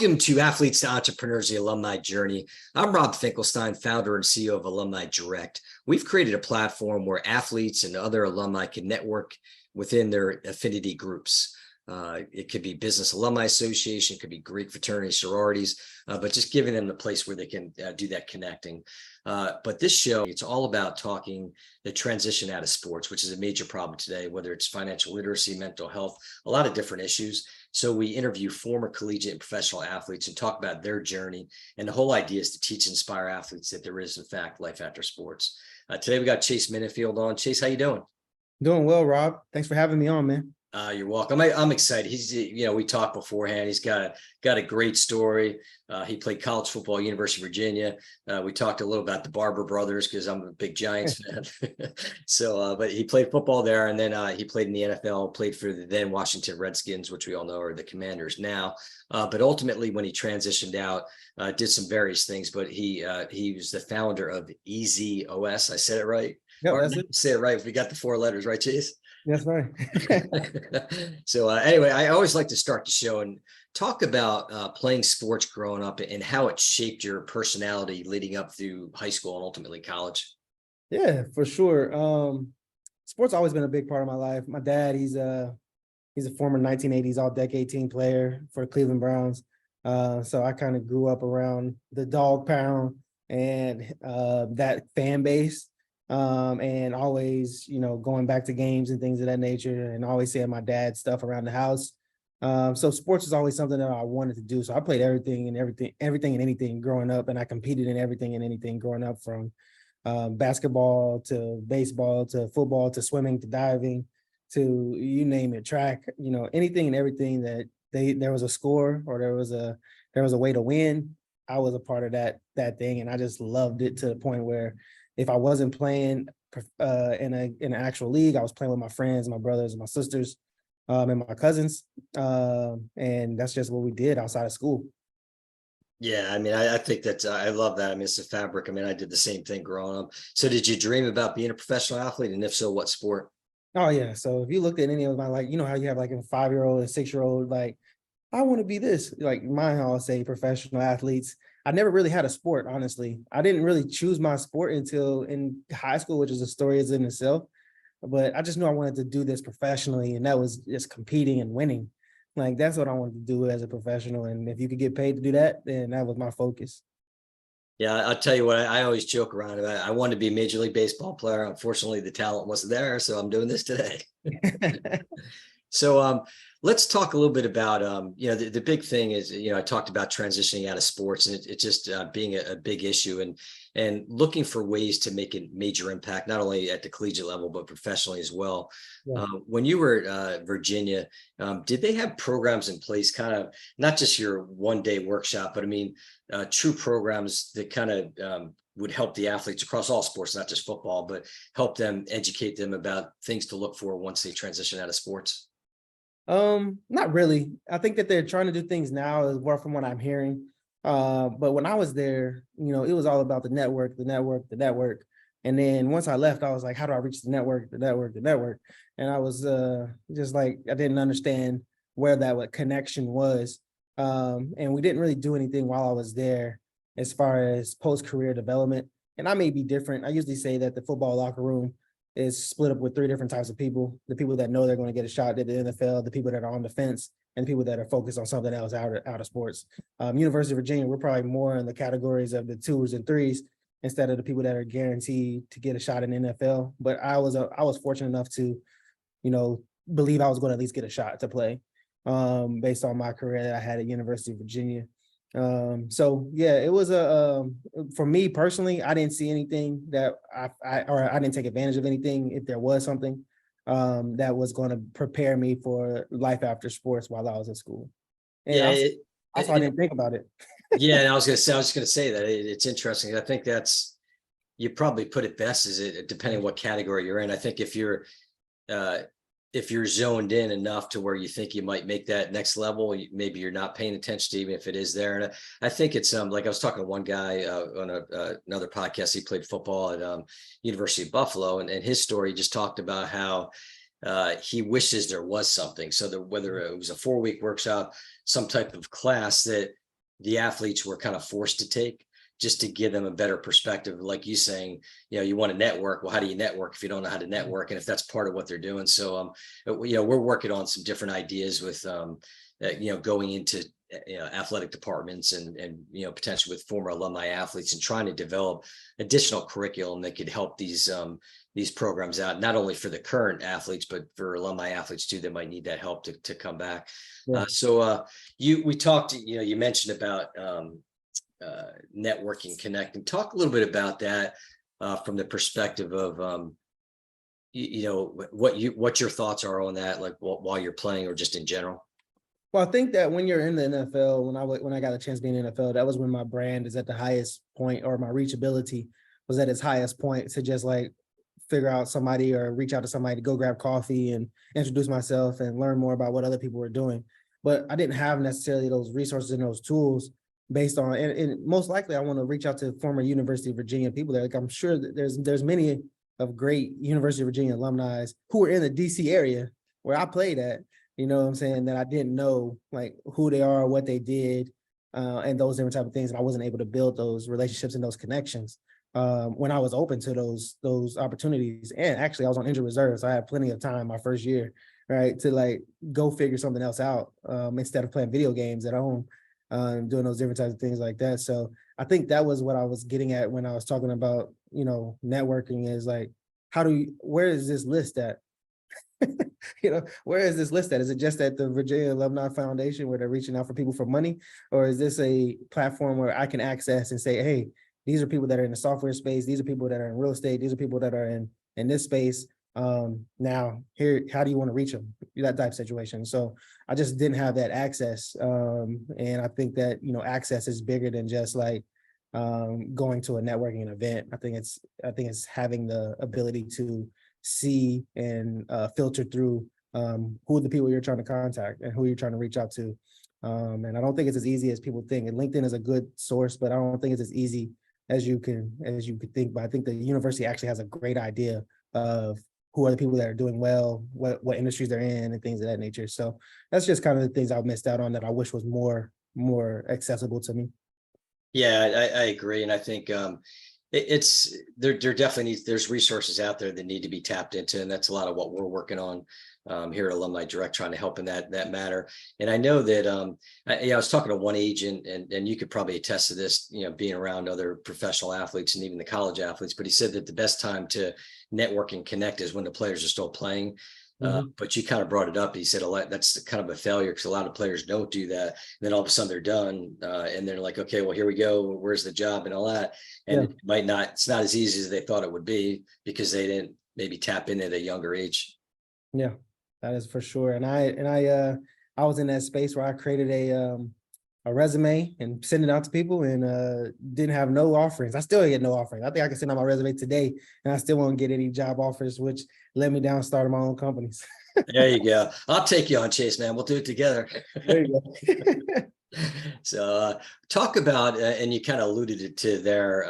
Welcome to Athletes to Entrepreneurs, the Alumni Journey. I'm Rob Finkelstein, founder and CEO of Alumni Direct. We've created a platform where athletes and other alumni can network within their affinity groups. It could be Business Alumni Association, it could be Greek fraternity sororities, but just giving them the place where they can do that connecting. But this show, it's all about talking the transition out of sports, which is a major problem today, whether it's financial literacy, mental health, a lot of different issues. So we interview former collegiate and professional athletes and talk about their journey. And the whole idea is to teach and inspire athletes that there is, in fact, life after sports. Today, we got Chase Minnifield on. Chase, how you doing? Doing well, Rob. Thanks for having me on, man. You're welcome. I'm excited. He's, we talked beforehand. He's got a great story. He played college football at University of Virginia. We talked a little about the Barber brothers because I'm a big Giants fan. So, but he played football there, and then he played in the NFL, played for the then Washington Redskins, which we all know are the Commanders now. But ultimately, when he transitioned out, did some various things. But he was the founder of EZOS. I said it right. Yeah, or that's it. Say it right. We got the 4 letters, right, Chase? That's right. So anyway, I always like to start the show and talk about playing sports growing up and how it shaped your personality leading up through high school and ultimately college. Yeah, for sure. Sports always been a big part of my life. My dad, he's a former 1980s all-decade team player for the Cleveland Browns. So I kind of grew up around the dog pound and that fan base. And always, going back to games and things of that nature, and always saying my dad's stuff around the house. So sports is always something that I wanted to do. So I played everything and anything growing up, and I competed in everything and anything growing up, from basketball to baseball to football to swimming to diving to you name it, track. Anything and everything that there was a score or there was a way to win. I was a part of that thing, and I just loved it to the point where, if I wasn't playing in an actual league, I was playing with my friends, my brothers, and my sisters, and my cousins, and that's just what we did outside of school. Yeah, I mean, I think I love that. I mean, it's a fabric. I mean, I did the same thing growing up. So did you dream about being a professional athlete? And if so, what sport? Oh yeah. So if you looked at any of my, how you have like a 5-year-old and 6-year-old, like, I want to be this, like mine, I'll say professional athletes. I never really had a sport, honestly. I didn't really choose my sport until in high school, which is a story in itself. But I just knew I wanted to do this professionally, and that was just competing and winning. Like, that's what I wanted to do as a professional. And if you could get paid to do that, then that was my focus. Yeah, I'll tell you what, I always joke around about. I wanted to be a Major League Baseball player. Unfortunately, the talent wasn't there, so I'm doing this today. So let's talk a little bit about, the big thing is, I talked about transitioning out of sports, and it's just being a big issue and looking for ways to make a major impact, not only at the collegiate level, but professionally as well. Yeah. When you were at Virginia, did they have programs in place, kind of not just your one-day workshop, but I mean, true programs that kind of would help the athletes across all sports, not just football, but help them, educate them about things to look for once they transition out of sports? Not really. I think that they're trying to do things now, as well, from what I'm hearing. But when I was there, it was all about the network. And then once I left, I was like, how do I reach the network? And I was just like, I didn't understand where that connection was. And we didn't really do anything while I was there as far as post-career development. And I may be different. I usually say that the football locker room is split up with 3 different types of people: the people that know they're going to get a shot at the NFL, the people that are on the fence, and the people that are focused on something else out of sports. University of Virginia, we're probably more in the categories of the 2s and 3s instead of the people that are guaranteed to get a shot in the NFL. But I was fortunate enough to, believe I was going to at least get a shot to play, based on my career that I had at University of Virginia. So yeah, it was for me personally, I didn't see anything that I didn't take advantage of anything, if there was something that was going to prepare me for life after sports while I was in school. And yeah, I didn't think about it. Yeah, and I was just going to say that it's interesting. I think you probably put it best, is it depending what category you're in. I think if you're zoned in enough to where you think you might make that next level, maybe you're not paying attention to, even if it is there. And I think it's like, I was talking to one guy on another podcast. He played football at University of Buffalo, and his story just talked about how he wishes there was something. So that whether it was a 4-week workshop, some type of class that the athletes were kind of forced to take, just to give them a better perspective. Like you saying, you want to network. Well, how do you network if you don't know how to network? And if that's part of what they're doing. So, we're working on some different ideas with, going into athletic departments and potentially with former alumni athletes, and trying to develop additional curriculum that could help these programs out, not only for the current athletes, but for alumni athletes too that might need that help to come back. Yeah. We talked, you mentioned about networking, connecting. Talk a little bit about that from the perspective of what your thoughts are on that, like while you're playing or just in general. Well, I think that when you're in the NFL, when I got a chance to be in the NFL, that was when my brand is at the highest point, or my reachability was at its highest point, to just like figure out somebody or reach out to somebody to go grab coffee and introduce myself and learn more about what other people were doing. But I didn't have necessarily those resources and those tools based on, and most likely I want to reach out to former University of Virginia people there. Like, I'm sure that there's many of great University of Virginia alumni who were in the DC area where I played at, you know what I'm saying, that I didn't know like who they are, what they did, and those different type of things. And I wasn't able to build those relationships and those connections when I was open to those opportunities. And actually I was on injured reserve, so I had plenty of time my first year, right, to like go figure something else out instead of playing video games at home, doing those different types of things like that. So I think that was what I was getting at when I was talking about, networking, is like, where is this list at? Where is this list at? Is it just at the Virginia Alumni Foundation where they're reaching out for people for money? Or is this a platform where I can access and say, hey, these are people that are in the software space. These are people that are in real estate. These are people that are in this space. Now here, how do you want to reach them? That type of situation. So I just didn't have that access. And I think that, access is bigger than just like going to a networking event. I think it's having the ability to see and filter through who are the people you're trying to contact and who you're trying to reach out to. And I don't think it's as easy as people think. And LinkedIn is a good source, but I don't think it's as easy as you could think. But I think the university actually has a great idea of who are the people that are doing well, what industries they're in, and things of that nature. So that's just kind of the things I've missed out on that I wish was more accessible to me. Yeah, I agree. And I think it's there definitely there's resources out there that need to be tapped into. And that's a lot of what we're working on here at Alumni Direct, trying to help in that matter. And I know that I was talking to one agent, and you could probably attest to this, being around other professional athletes and even the college athletes, but he said that the best time to network and connect is when the players are still playing. But you kind of brought it up. He said that's kind of a failure because a lot of players don't do that. And then all of a sudden they're done, and they're like, okay, well, here we go. Where's the job and all that? And it's not as easy as they thought it would be because they didn't maybe tap in at a younger age. Yeah, that is for sure. And I was in that space where I created a resume and send it out to people, and didn't have no offerings. I still get no offerings. I think I can send out my resume today and I still won't get any job offers, which led me down starting my own companies. There you go. I'll take you on, Chase, man. We'll do it together. There you go. So talk about, and you kind of alluded to there,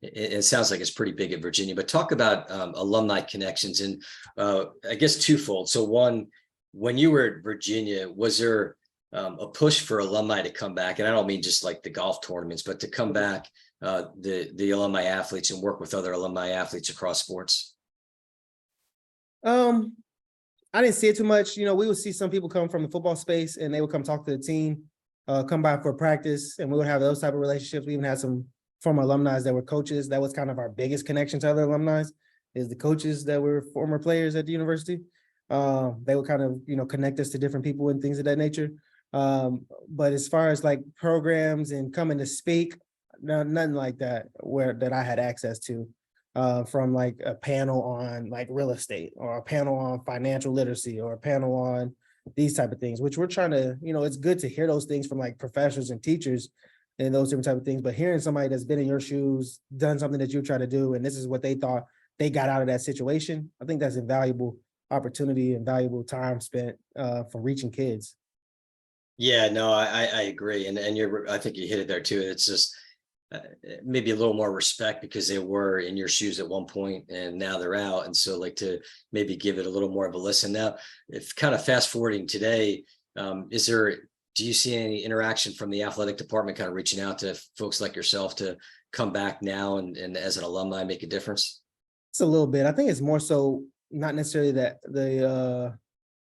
it sounds like it's pretty big at Virginia, but talk about alumni connections, and I guess twofold. So one, when you were at Virginia, was there a push for alumni to come back? And I don't mean just like the golf tournaments, but to come back, the alumni athletes, and work with other alumni athletes across sports? I didn't see it too much. We would see some people come from the football space and they would come talk to the team, come by for practice, and we would have those type of relationships. We even had some former alumni that were coaches. That was kind of our biggest connection to other alumni, is the coaches that were former players at the university. They would kind of, connect us to different people and things of that nature. But as far as like programs and coming to speak, no, nothing like that that I had access to. From like a panel on like real estate, or a panel on financial literacy, or a panel on these type of things, which we're trying to, it's good to hear those things from like professors and teachers and those different type of things. But hearing somebody that's been in your shoes, done something that you try to do, and this is what they thought they got out of that situation, I think that's invaluable opportunity and valuable time spent for reaching kids. Yeah, no, I agree. And I think you hit it there too. It's just maybe a little more respect because they were in your shoes at one point and now they're out. And so like to maybe give it a little more of a listen. Now, if kind of fast forwarding today, do do you see any interaction from the athletic department kind of reaching out to folks like yourself to come back now and as an alumni make a difference? It's a little bit. I think it's more so not necessarily that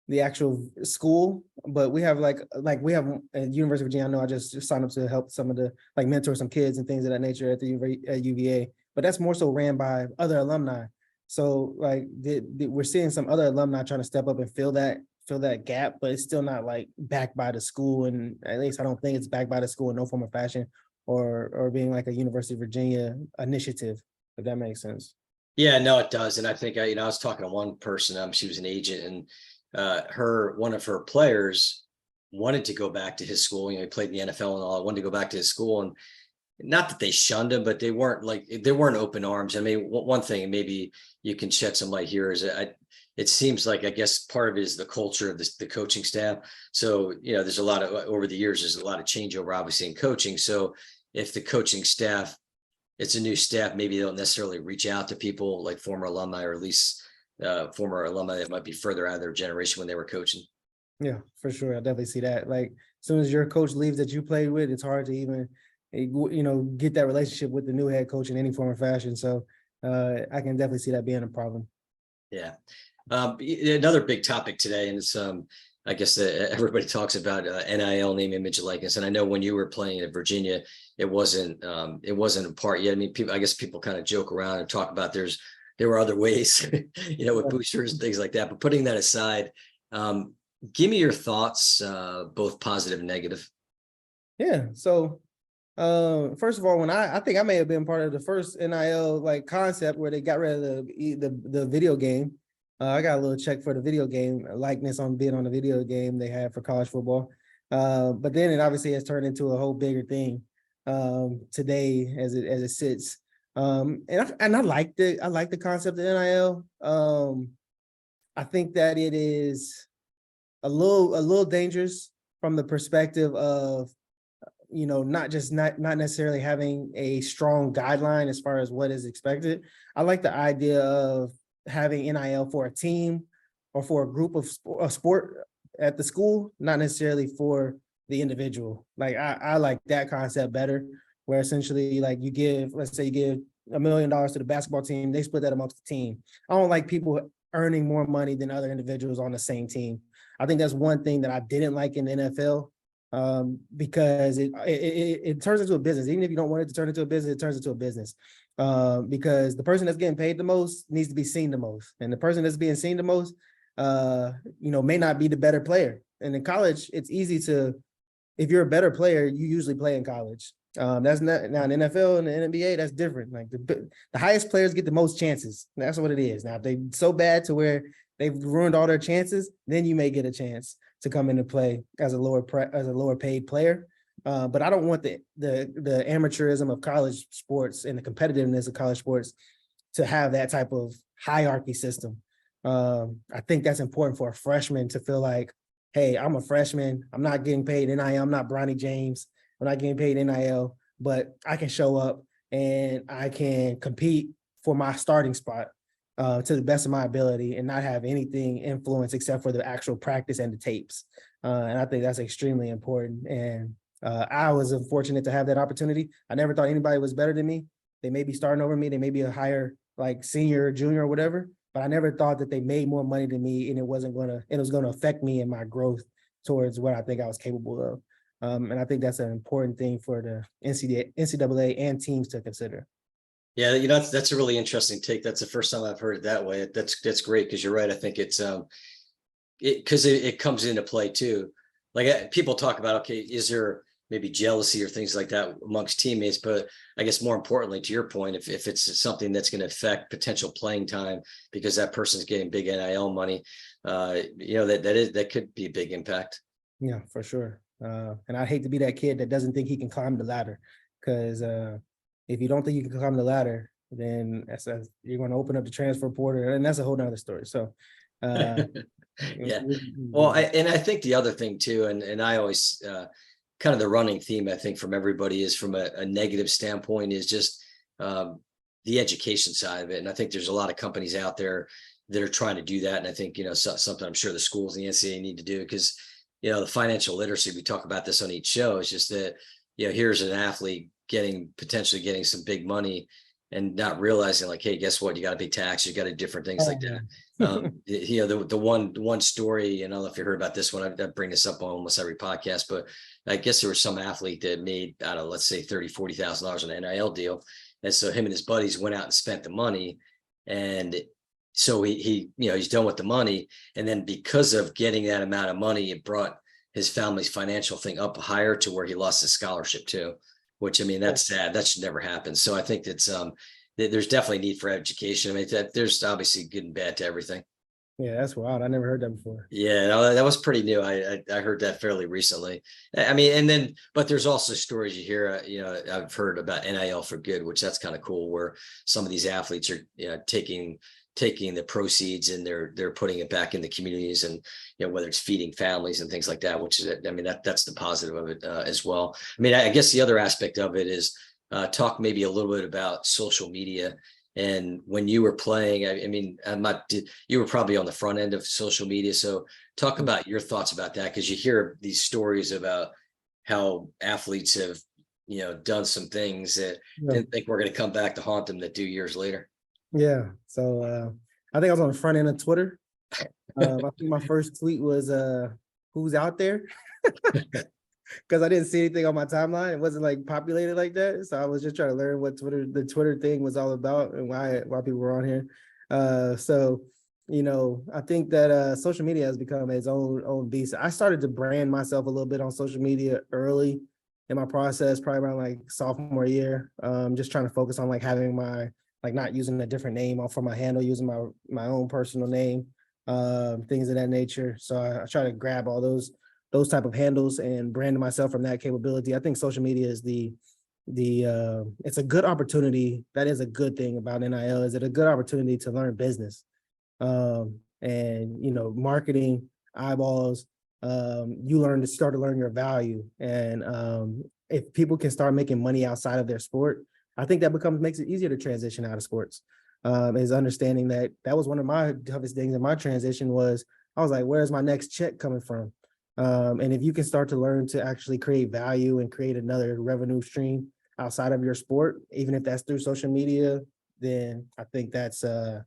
the actual school, but we have like we have at University of Virginia. I know I just signed up to help some of the like mentor some kids and things of that nature at at UVA, but that's more so ran by other alumni. So like we're seeing some other alumni trying to step up and fill that gap, but it's still not like backed by the school, and at least I don't think it's backed by the school in no form or fashion, or being like a University of Virginia initiative, if that makes sense. Yeah, no, it does. And I think I was talking to one person, she was an agent, and one of her players wanted to go back to his school. He played in the NFL and all, wanted to go back to his school, and not that they shunned him, but they weren't open arms. I mean, one thing maybe you can shed some light here is it seems like, I guess part of it is the culture of the coaching staff. So, there's a lot of, over the years, there's a lot of changeover, obviously, in coaching. So if the coaching staff, it's a new staff, maybe they don't necessarily reach out to people like former alumni, or at least former alumni that might be further out of their generation when they were coaching. Yeah, for sure. I definitely see that. Like as soon as your coach leaves that you played with, it's hard to even, get that relationship with the new head coach in any form or fashion. So I can definitely see that being a problem. Yeah. Another big topic today, and it's I guess everybody talks about NIL, name, image, and likeness. And I know when you were playing at Virginia, it wasn't a part yet. I mean, I guess people kind of joke around and talk about there were other ways, with boosters and things like that. But putting that aside, give me your thoughts, both positive and negative. Yeah. So first of all, when I think I may have been part of the first NIL like concept where they got rid of the video game. I got a little check for the video game likeness on being on the video game they had for college football. But then it obviously has turned into a whole bigger thing today as it sits. And I like the concept of NIL. I think that it is a little dangerous from the perspective of not necessarily having a strong guideline as far as what is expected. I like the idea of having NIL for a team or for a group of sport at the school, not necessarily for the individual. Like I like that concept better, where essentially like let's say you give $1 million to the basketball team, they split that amongst the team. I don't like people earning more money than other individuals on the same team. I think that's one thing that I didn't like in the NFL. Because it turns into a business. Even if you don't want it to turn into a business, it turns into a business. Because the person that's getting paid the most needs to be seen the most, and the person that's being seen the most, may not be the better player. And in college, it's easy to, if you're a better player, you usually play in college. That's not now in NFL and the NBA. That's different. Like the highest players get the most chances. That's what it is. Now, if they're so bad to where they've ruined all their chances, then you may get a chance to come into play as a lower paid player. But I don't want the amateurism of college sports and the competitiveness of college sports to have that type of hierarchy system. I think that's important for a freshman to feel like, hey, I'm a freshman. I'm not getting paid NIL. I'm not Bronny James. I'm not getting paid NIL, but I can show up and I can compete for my starting spot to the best of my ability and not have anything influence except for the actual practice and the tapes. And I think that's extremely important. And I was fortunate to have that opportunity. I never thought anybody was better than me. They may be starting over me. They may be a higher like senior or junior or whatever, but I never thought that they made more money than me and it was going to affect me and my growth towards what I think I was capable of. And I think that's an important thing for the NCAA and teams to consider. Yeah, that's a really interesting take. That's the first time I've heard it that way. That's great, because you're right. I think it's because it comes into play too. Like people talk about, okay, is there maybe jealousy or things like that amongst teammates? But I guess more importantly, to your point, if it's something that's going to affect potential playing time because that person's getting big NIL money, that could be a big impact. Yeah, for sure. And I hate to be that kid that doesn't think he can climb the ladder, because if you don't think you can climb the ladder, then you're going to open up the transfer portal, and that's a whole nother story. So, yeah. Well, I think the other thing too, and I always kind of the running theme, I think, from everybody is from a negative standpoint is just the education side of it. And I think there's a lot of companies out there that are trying to do that. And I think, something I'm sure the schools and the NCAA need to do, because the financial literacy, we talk about this on each show. It's just that, here's an athlete potentially getting some big money and not realizing like, hey, guess what? You got to pay tax. You got to different things like that. The one story, and I don't know if you heard about this one, I bring this up on almost every podcast, but I guess there was some athlete that made, I don't know, let's say $30,000-$40,000 on an NIL deal. And so him and his buddies went out and spent the money. And so he's done with the money. And then because of getting that amount of money, it brought his family's financial thing up higher to where he lost his scholarship too, which, I mean, that's sad. That should never happen. So I think that's, there's definitely need for education. I mean, there's obviously good and bad to everything. Yeah, that's wild. I never heard that before. Yeah, no, that was pretty new. I heard that fairly recently. I mean, but there's also stories you hear, I've heard about NIL for good, which that's kind of cool, where some of these athletes are, taking the proceeds and they're putting it back in the communities, and whether it's feeding families and things like that, which is, I mean, that's the positive of it as well. I mean, I guess the other aspect of it is talk maybe a little bit about social media. And when you were playing, I mean, you were probably on the front end of social media. So talk about your thoughts about that, because you hear these stories about how athletes have, done some things that didn't think we're going to come back to haunt them that do years later. Yeah. So I think I was on the front end of Twitter. I think my first tweet was who's out there? Because I didn't see anything on my timeline. It wasn't like populated like that. So I was just trying to learn what the Twitter thing was all about and why people were on here. So I think that social media has become its own beast. I started to brand myself a little bit on social media early in my process, probably around like sophomore year. Just trying to focus on like having my, like, not using a different name for my handle, using my own personal name, things of that nature. So I try to grab all those type of handles and brand myself from that capability. I think social media is it's a good opportunity. That is a good thing about NIL. Is it a good opportunity to learn business, and marketing eyeballs. You start to learn your value, and if people can start making money outside of their sport, I think that makes it easier to transition out of sports. Is understanding that was one of my toughest things in my transition. Was I was like, where's my next check coming from? And if you can start to learn to actually create value and create another revenue stream outside of your sport, even if that's through social media, then I think that's a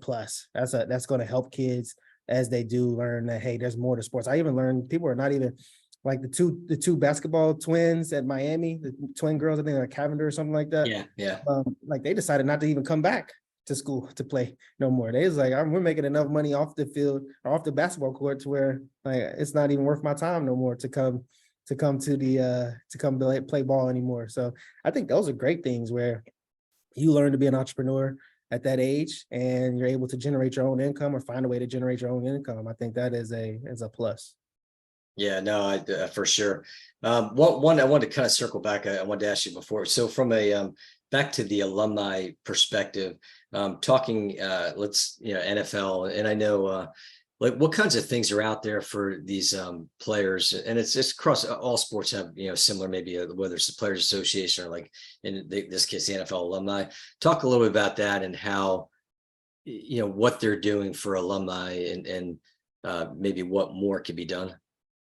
plus. That's going to help kids as they do learn that, hey, there's more to sports. I even learned people are not even like the two basketball twins at Miami, the twin girls, I think they're Cavender or something like that. Yeah. Like they decided not to even come back to school to play no more. They was like, we're making enough money off the field or off the basketball court to where like it's not even worth my time no more to come to play ball anymore. So I think those are great things where you learn to be an entrepreneur at that age and you're able to generate your own income or find a way to generate your own income. I think that is a plus. Yeah, no, for sure. One I wanted to kind of circle back. I wanted to ask you before. So from a back to the alumni perspective, talking NFL, and I know like what kinds of things are out there for these players, and it's just across all sports have similar, maybe whether it's the Players Association or like in this case the NFL alumni. Talk a little bit about that and how what they're doing for alumni and maybe what more could be done.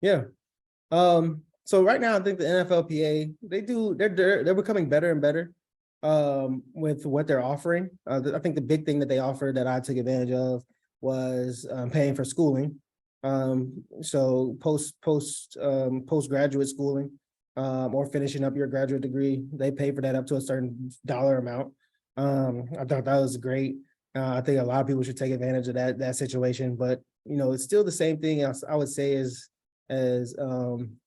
Yeah. So right now I think the NFLPA, they're becoming better and better with what they're offering. I think the big thing that they offered that I took advantage of was paying for schooling. So postgraduate schooling or finishing up your graduate degree, they pay for that up to a certain dollar amount. I thought that was great. I think a lot of people should take advantage of that situation, but it's still the same thing I would say as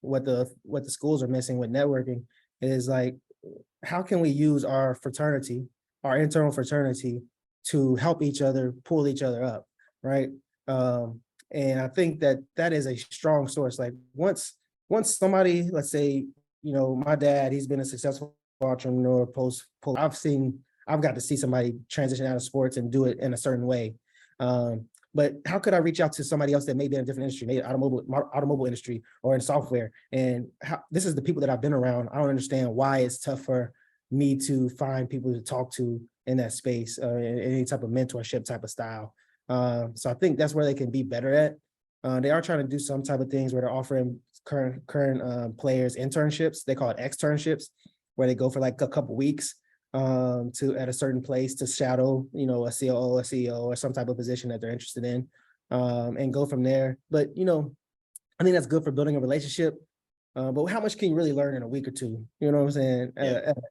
what the schools are missing with networking is like, how can we use our internal fraternity to help each other, pull each other up, right? And I think that is a strong source. Like once somebody, let's say, my dad, he's been a successful entrepreneur post, I've got to see somebody transition out of sports and do it in a certain way. But how could I reach out to somebody else that may be in a different industry, maybe automobile industry or in software? And this is the people that I've been around. I don't understand why it's tough for me to find people to talk to in that space, any type of mentorship type of style. So I think that's where they can be better at. They are trying to do some type of things where they're offering current players internships. They call it externships, where they go for like a couple weeks to at a certain place to shadow, a COO, a CEO, or some type of position that they're interested in, and go from there. But I think that's good for building a relationship. But how much can you really learn in a week or two? You know what I'm saying?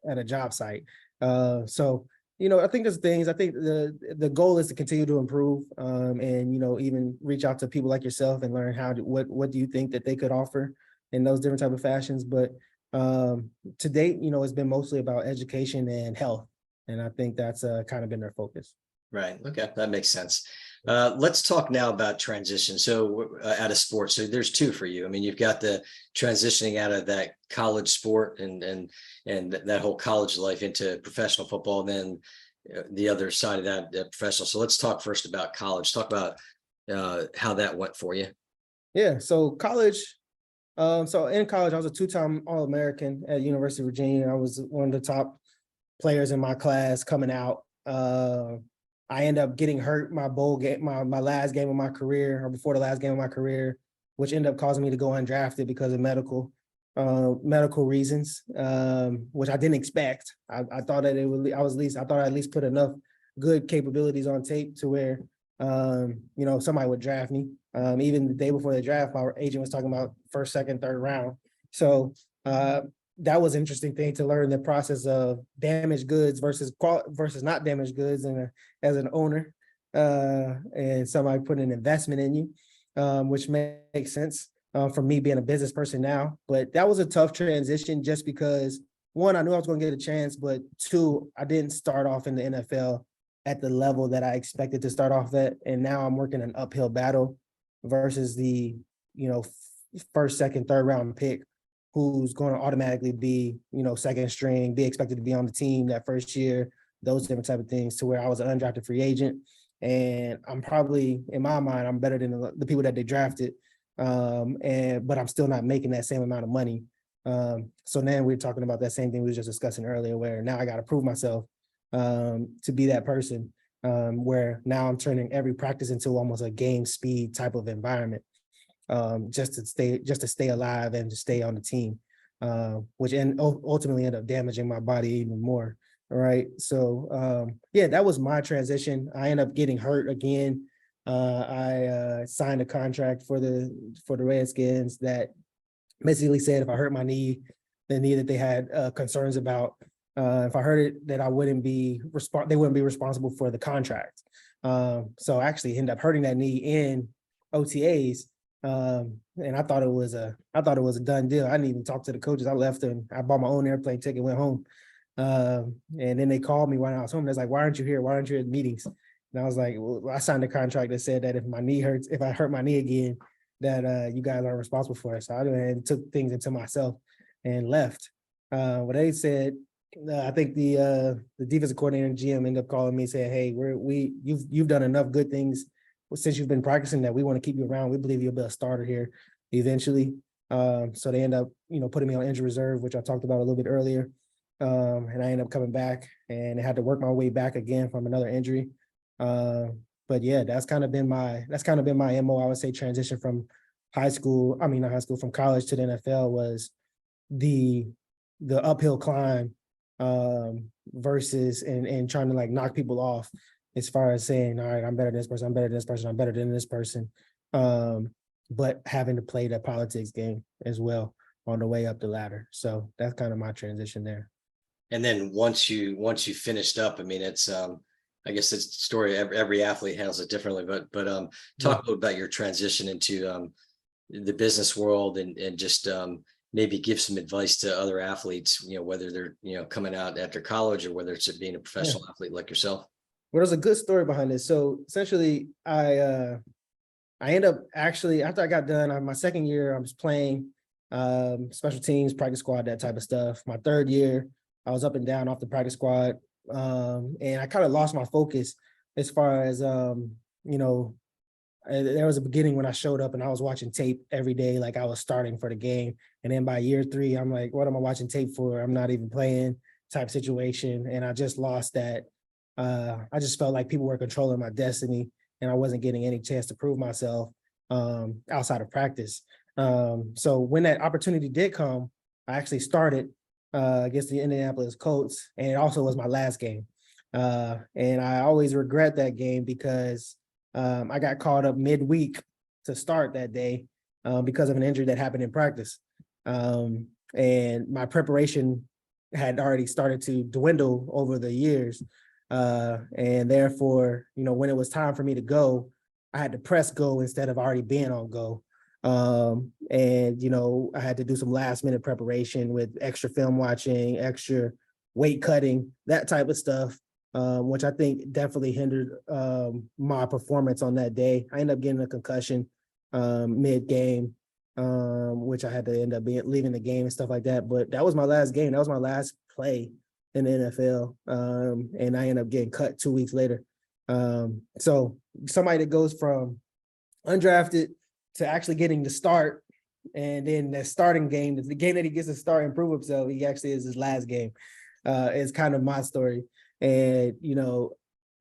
At a job site. So I think there's things. I think the goal is to continue to improve, and even reach out to people like yourself and learn what do you think that they could offer in those different type of fashions. But to date, it's been mostly about education and health, and I think that's kind of been their focus. Right. Okay, that makes sense. Let's talk now about transition. So out of sports, so there's two for you. I mean, you've got the transitioning out of that college sport and that whole college life into professional football, and then the other side of that, professional. So let's talk first about college. Talk about how that went for you. Yeah. So college. So in college, I was a two-time All-American at University of Virginia. I was one of the top players in my class coming out. I ended up getting hurt my bowl game, my last game of my career, or before the last game of my career, which ended up causing me to go undrafted because of medical reasons, which I didn't expect. I thought that I thought I at least put enough good capabilities on tape to where somebody would draft me. Even the day before the draft, my agent was talking about first, second, third round. So that was an interesting thing to learn, the process of damaged goods versus not damaged goods, and as an owner and somebody putting an investment in you, which makes sense for me being a business person now. But that was a tough transition just because, one, I knew I was going to get a chance, but two, I didn't start off in the NFL at the level that I expected to start off at. And now I'm working an uphill battle versus the, first, second, third round pick who's going to automatically be, second string, be expected to be on the team that first year, those different type of things, to where I was an undrafted free agent. And I'm probably, in my mind, I'm better than the people that they drafted. But I'm still not making that same amount of money. So now we're talking about that same thing we were just discussing earlier, where now I got to prove myself to be that person, where now I'm turning every practice into almost a game speed type of environment, just to stay alive and to stay on the team, which ultimately ended up damaging my body even more. All right. So that was my transition. I ended up getting hurt again. I signed a contract for the Redskins that basically said if I hurt my knee, the knee that they had concerns about, if I hurt it, that I wouldn't be they wouldn't be responsible for the contract. So I actually ended up hurting that knee in OTAs. And I thought it was a done deal. I didn't even talk to the coaches. I left and I bought my own airplane ticket, went home. And then they called me when I was home. They're like, "Why aren't you here? Why aren't you at meetings?" And I was like, "Well, I signed a contract that said that if I hurt my knee again, that you guys are responsible for it." So I went and took things into myself and left. What they said, I think the defensive coordinator and GM ended up calling me and saying, "Hey, you've done enough good things since you've been practicing that we want to keep you around. We believe you'll be a starter here eventually." So they end up, putting me on injury reserve, which I talked about a little bit earlier. And I ended up coming back and I had to work my way back again from another injury. But yeah, that's kind of been my MO. I would say transition from from college to the NFL was the uphill climb, versus and trying to knock people off as far as saying, all right, I'm better than this person, I'm better than this person, I'm better than this person. But having to play that politics game as well on the way up the ladder. So that's kind of my transition there. And then once you finished up, I mean, it's I guess it's a story. Every athlete handles it differently, but talk a little about your transition into the business world and just maybe give some advice to other athletes, whether they're coming out after college or whether it's being a professional athlete like yourself. Well, there's a good story behind this. So essentially, I ended up actually, after I got done, my second year, I was playing special teams, practice squad, that type of stuff. My third year, I was up and down off the practice squad. And I kind of lost my focus as far as, there was a beginning when I showed up and I was watching tape every day, like I was starting for the game. And then by year 3, I'm like, what am I watching tape for? I'm not even playing type situation. And I just lost that. I just felt like people were controlling my destiny and I wasn't getting any chance to prove myself. outside of practice. So when that opportunity did come, I actually started against the Indianapolis Colts, and it also was my last game. And I always regret that game because I got called up midweek to start that day because of an injury that happened in practice. And my preparation had already started to dwindle over the years. And therefore, when it was time for me to go, I had to press go instead of already being on go. And I had to do some last minute preparation with extra film watching, extra weight cutting, that type of stuff, which I think definitely hindered my performance on that day. I ended up getting a concussion mid game, which I had to end up leaving the game and stuff like that. But that was my last game. That was my last play in the NFL. And I ended up getting cut 2 weeks later. So somebody that goes from undrafted to actually getting the start, and then that starting game, the game that he gets to start and prove himself, he actually is his last game. Is kind of my story. And,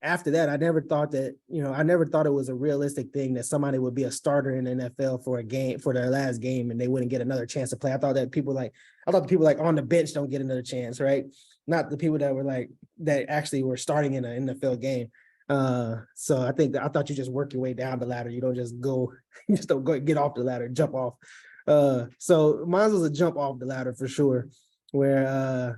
after that, I never thought that, I never thought it was a realistic thing that somebody would be a starter in the NFL for a game, for their last game, and they wouldn't get another chance to play. I thought the people on the bench don't get another chance, right? Not the people that were that actually were starting in an NFL game. So I thought you just work your way down the ladder. You don't just go, you just don't go get off the ladder, jump off. So mine was a jump off the ladder for sure, where I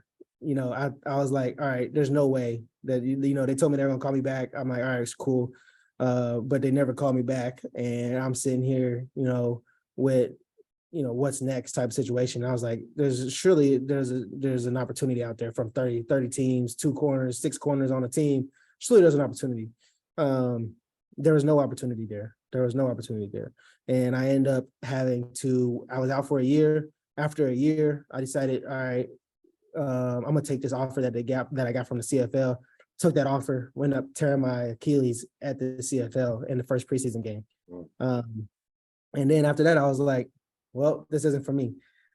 was like, all right, there's no way that, they told me they were gonna call me back. I'm like, all right, it's cool. But they never called me back. And I'm sitting here, with, what's next type of situation. I was like, there's an opportunity out there from 30 teams, 2 corners, 6 corners on a team. Surely there's an opportunity. There was no opportunity there. And I end up I was out for a year. After a year, I decided, all right, I'm gonna take this offer that I got from the CFL. Took that offer, went up tearing my Achilles at the CFL in the first preseason game. And then after that, I was like, well, this isn't for me.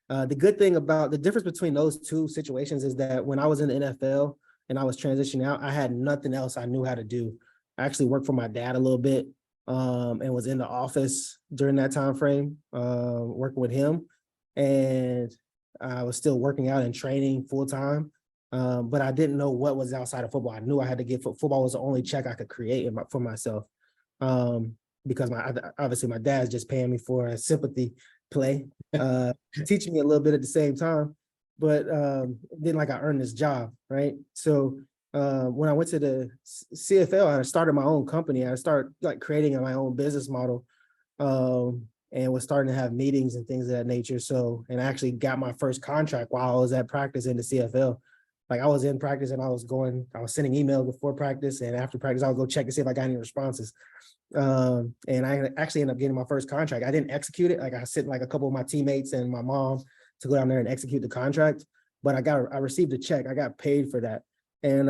The good thing about the difference between those two situations is that when I was in the NFL and I was transitioning out, I had nothing else I knew how to do. I actually worked for my dad a little bit, and was in the office during that time frame, working with him. And I was still working out and training full time, but I didn't know what was outside of football. I knew I had to get football was the only check I could create for myself, because obviously my dad's just paying me for a sympathy play, teaching me a little bit at the same time, but then I earned this job, right? So when I went to the CFL, I started my own company. I started creating my own business model. And was starting to have meetings and things of that nature. So, and I actually got my first contract while I was at practice in the CFL. I was in practice and I was sending emails before practice, and after practice, I would go check to see if I got any responses. And I actually ended up getting my first contract. I didn't execute it. I sent a couple of my teammates and my mom to go down there and execute the contract, but I received a check. I got paid for that. And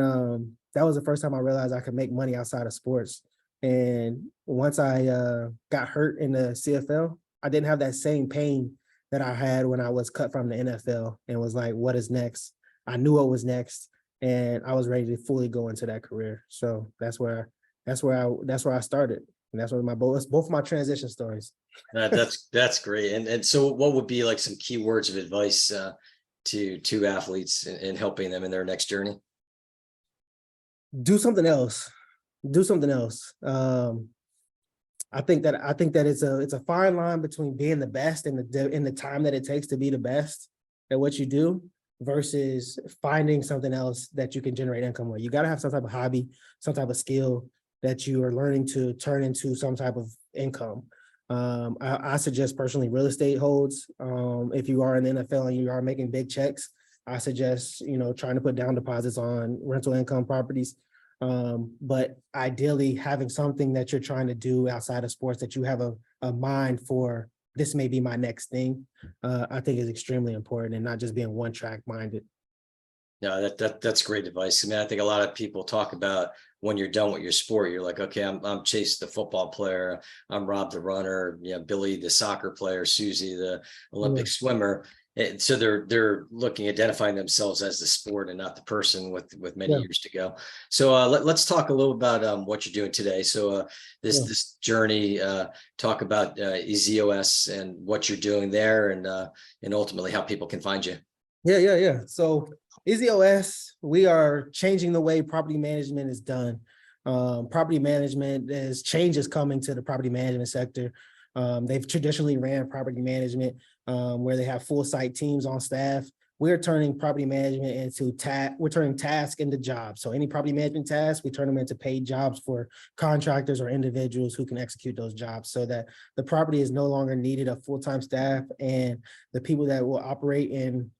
that was the first time I realized I could make money outside of sports. And once I got hurt in the CFL, I didn't have that same pain that I had when I was cut from the NFL and was like, what is next? I knew what was next, and I was ready to fully go into that career. So that's where I started. And that's where both my transition stories. That's great. And so what would be some key words of advice to athletes in helping them in their next journey? Do something else. I think that it's a fine line between being the best and the time that it takes to be the best at what you do versus finding something else that you can generate income with. You got to have some type of hobby, some type of skill that you are learning to turn into some type of income. I suggest personally real estate holds. If you are in the NFL and you are making big checks, I suggest, trying to put down deposits on rental income properties. But ideally having something that you're trying to do outside of sports that you have a mind for, this may be my next thing, I think is extremely important, and not just being one track minded. No, that's great advice. I mean, I think a lot of people talk about when you're done with your sport, you're like, okay, I'm Chase, the football player. I'm Rob, the runner, Billy, the soccer player, Susie, the Olympic swimmer. And so they're looking, identifying themselves as the sport and not the person with many Yeah, years to go. So let's talk a little about what you're doing today. So yeah. this journey, talk about EZOS and what you're doing there, and ultimately how people can find you. Yeah. So EZOS, we are changing the way property management is done. Property management is changes coming to the property management sector. They've traditionally ran property management where they have full site teams on staff. We're turning property management into we're turning tasks into jobs. So any property management tasks, we turn them into paid jobs for contractors or individuals who can execute those jobs, so that the property is no longer needed a full-time staff, and the people that will operate and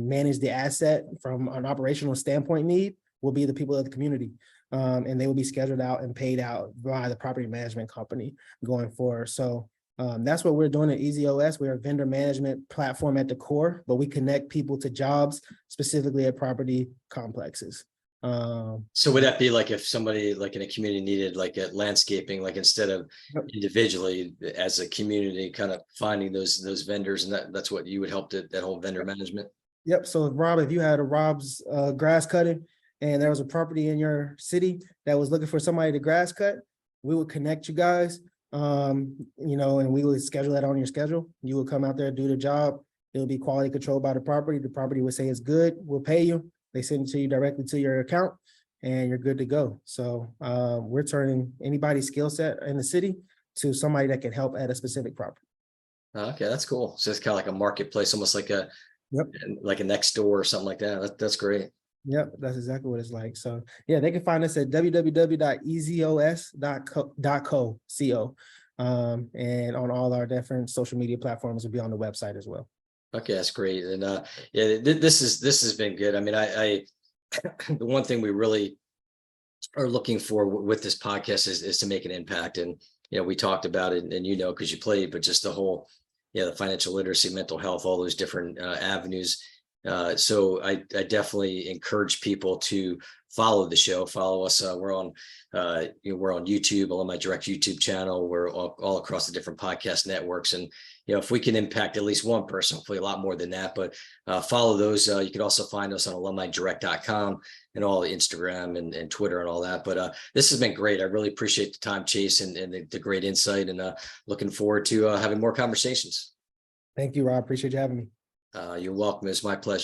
manage the asset from an operational standpoint need will be the people of the community. And they will be scheduled out and paid out by the property management company going forward. So that's what we're doing at EZOS. We're a vendor management platform at the core, but we connect people to jobs specifically at property complexes. So would that be like if somebody like in a community needed like a landscaping, like instead of Yep. individually as a community, kind of finding those vendors, and that's what you would help to that whole vendor management? Yep. So Rob, if you had a Rob's grass cutting and there was a property in your city that was looking for somebody to grass cut, we would connect you guys, and we would schedule that on your schedule. You would come out there, do the job. It'll be quality controlled by the property. The property would say it's good. We'll pay you. They send it to you directly to your account and you're good to go. So we're turning anybody's skill set in the city to somebody that can help at a specific property. Okay, that's cool. So it's kind of like a marketplace, almost like a Yep. like a next door or something like that. That's great. Yep, that's exactly what it's like. So yeah, they can find us at www.ezos.co. And on all our different social media platforms will be on the website as well. Okay, that's great. And yeah, this has been good. I mean, I the one thing we really are looking for with this podcast is to make an impact. And we talked about it, and because you played, but just the whole, the financial literacy, mental health, all those different avenues. So I definitely encourage people to follow the show, follow us. We're on YouTube, Alumni Direct YouTube channel. We're all across the different podcast networks. And, if we can impact at least one person, hopefully a lot more than that, but follow those. You can also find us on alumnidirect.com and all the Instagram and Twitter and all that. But this has been great. I really appreciate the time, Chase, and the great insight, and looking forward to having more conversations. Thank you, Rob. Appreciate you having me. You're welcome. It's my pleasure.